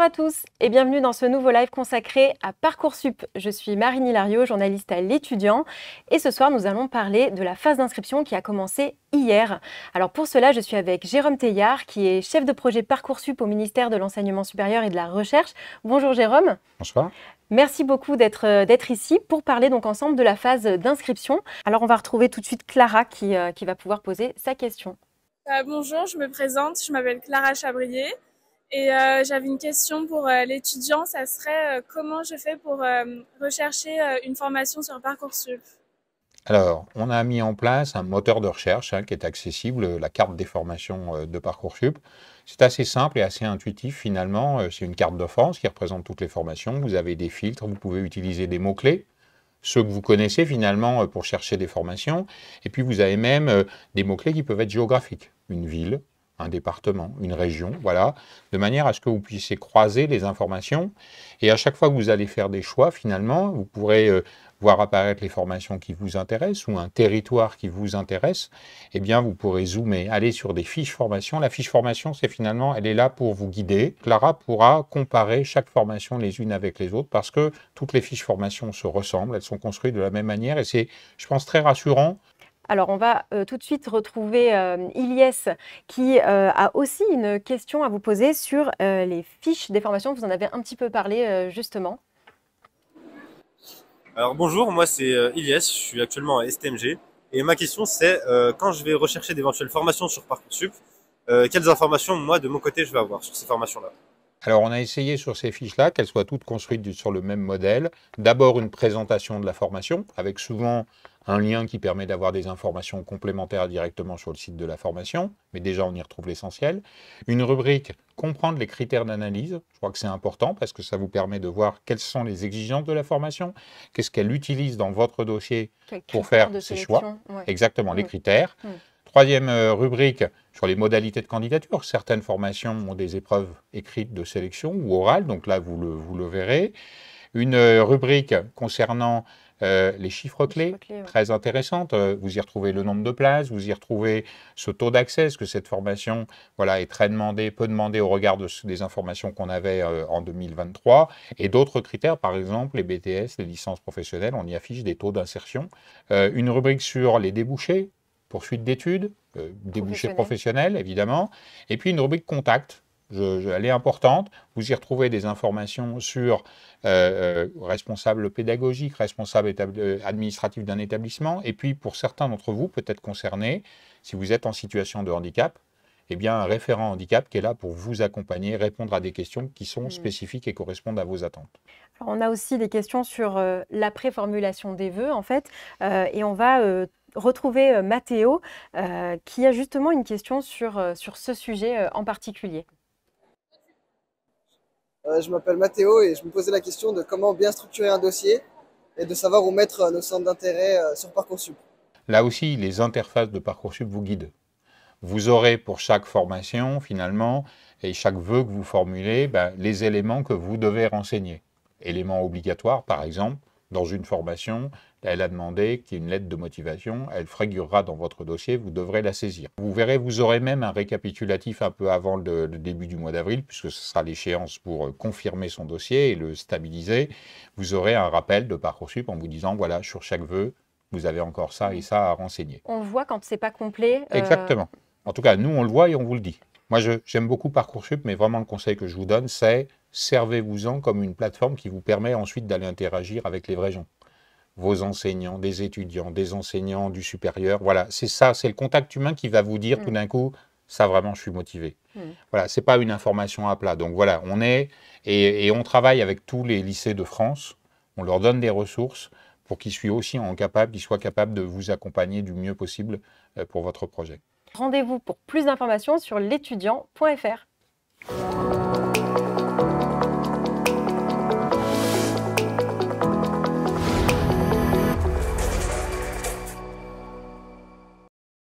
Bonjour à tous et bienvenue dans ce nouveau live consacré à Parcoursup. Je suis Marine Hilario, journaliste à l'Étudiant et ce soir nous allons parler de la phase d'inscription qui a commencé hier. Alors pour cela, je suis avec Jérôme Teillard qui est chef de projet Parcoursup au ministère de l'Enseignement supérieur et de la Recherche. Bonjour Jérôme. Bonsoir. Merci beaucoup d'être ici pour parler donc ensemble de la phase d'inscription. Alors on va retrouver tout de suite Clara qui va pouvoir poser sa question. Bonjour, je me présente, je m'appelle Clara Chabrier et j'avais une question pour l'étudiant, ça serait comment je fais pour rechercher une formation sur Parcoursup? Alors, on a mis en place un moteur de recherche qui est accessible, la carte des formations de Parcoursup. C'est assez simple et assez intuitif finalement. C'est une carte de France qui représente toutes les formations. Vous avez des filtres, vous pouvez utiliser des mots-clés, ceux que vous connaissez finalement pour chercher des formations. Et puis vous avez même des mots-clés qui peuvent être géographiques. Une ville, un département, une région, voilà, de manière à ce que vous puissiez croiser les informations. Et à chaque fois que vous allez faire des choix, finalement, vous pourrez voir apparaître les formations qui vous intéressent ou un territoire qui vous intéresse. Eh bien, vous pourrez zoomer, aller sur des fiches formation. La fiche formation, c'est finalement, elle est là pour vous guider. Clara pourra comparer chaque formation les unes avec les autres parce que toutes les fiches formation se ressemblent, elles sont construites de la même manière et c'est, je pense, très rassurant. Alors, on va tout de suite retrouver Ilyes qui a aussi une question à vous poser sur les fiches des formations. Vous en avez un petit peu parlé justement. Alors bonjour, moi c'est Ilyes, je suis actuellement à STMG et ma question c'est quand je vais rechercher d'éventuelles formations sur Parcoursup, quelles informations moi de mon côté je vais avoir sur ces formations-là? Alors, on a essayé sur ces fiches-là qu'elles soient toutes construites sur le même modèle. D'abord, une présentation de la formation, avec souvent un lien qui permet d'avoir des informations complémentaires directement sur le site de la formation, mais déjà, on y retrouve l'essentiel. Une rubrique « Comprendre les critères d'analyse », je crois que c'est important parce que ça vous permet de voir quelles sont les exigences de la formation, qu'est-ce qu'elle utilise dans votre dossier pour faire ses choix. Ouais. Exactement, les critères. Troisième rubrique, sur les modalités de candidature. Certaines formations ont des épreuves écrites de sélection ou orales, donc là, vous le verrez. Une rubrique concernant les chiffres clés, très intéressante. Vous y retrouvez le nombre de places, vous y retrouvez ce taux d'accès, est-ce que cette formation est très demandée, peu demandée au regard des informations qu'on avait en 2023. Et d'autres critères, par exemple, les BTS, les licences professionnelles, on y affiche des taux d'insertion. Une rubrique sur les débouchés, poursuite d'études, débouchés professionnels, évidemment. Et puis une rubrique contact, elle est importante. Vous y retrouvez des informations sur responsable pédagogique, responsable administratif d'un établissement. Et puis pour certains d'entre vous, peut-être concernés, si vous êtes en situation de handicap, eh bien un référent handicap qui est là pour vous accompagner, répondre à des questions qui sont spécifiques et correspondent à vos attentes. Alors, on a aussi des questions sur la préformulation des vœux, en fait, et on va retrouver Mathéo qui a justement une question sur ce sujet en particulier. Je m'appelle Mathéo et je me posais la question de comment bien structurer un dossier et de savoir où mettre nos centres d'intérêt sur Parcoursup. Là aussi, les interfaces de Parcoursup vous guident. Vous aurez pour chaque formation, finalement, et chaque vœu que vous formulez, les éléments que vous devez renseigner. Éléments obligatoires, par exemple, dans une formation, elle a demandé qu'il y ait une lettre de motivation, elle figurera dans votre dossier, vous devrez la saisir. Vous verrez, vous aurez même un récapitulatif un peu avant le début du mois d'avril, puisque ce sera l'échéance pour confirmer son dossier et le stabiliser. Vous aurez un rappel de Parcoursup en vous disant, voilà, sur chaque vœu, vous avez encore ça et ça à renseigner. On le voit quand c'est pas complet. Exactement. En tout cas, nous, on le voit et on vous le dit. Moi, j'aime beaucoup Parcoursup, mais vraiment, le conseil que je vous donne, c'est servez-vous-en comme une plateforme qui vous permet ensuite d'aller interagir avec les vrais gens. Vos enseignants, des étudiants, des enseignants du supérieur. Voilà, c'est ça, c'est le contact humain qui va vous dire tout d'un coup, ça vraiment, je suis motivé. Voilà, c'est pas une information à plat. Donc voilà, on est, et on travaille avec tous les lycées de France. On leur donne des ressources pour qu'ils soient capables de vous accompagner du mieux possible pour votre projet. Rendez-vous pour plus d'informations sur l'étudiant.fr.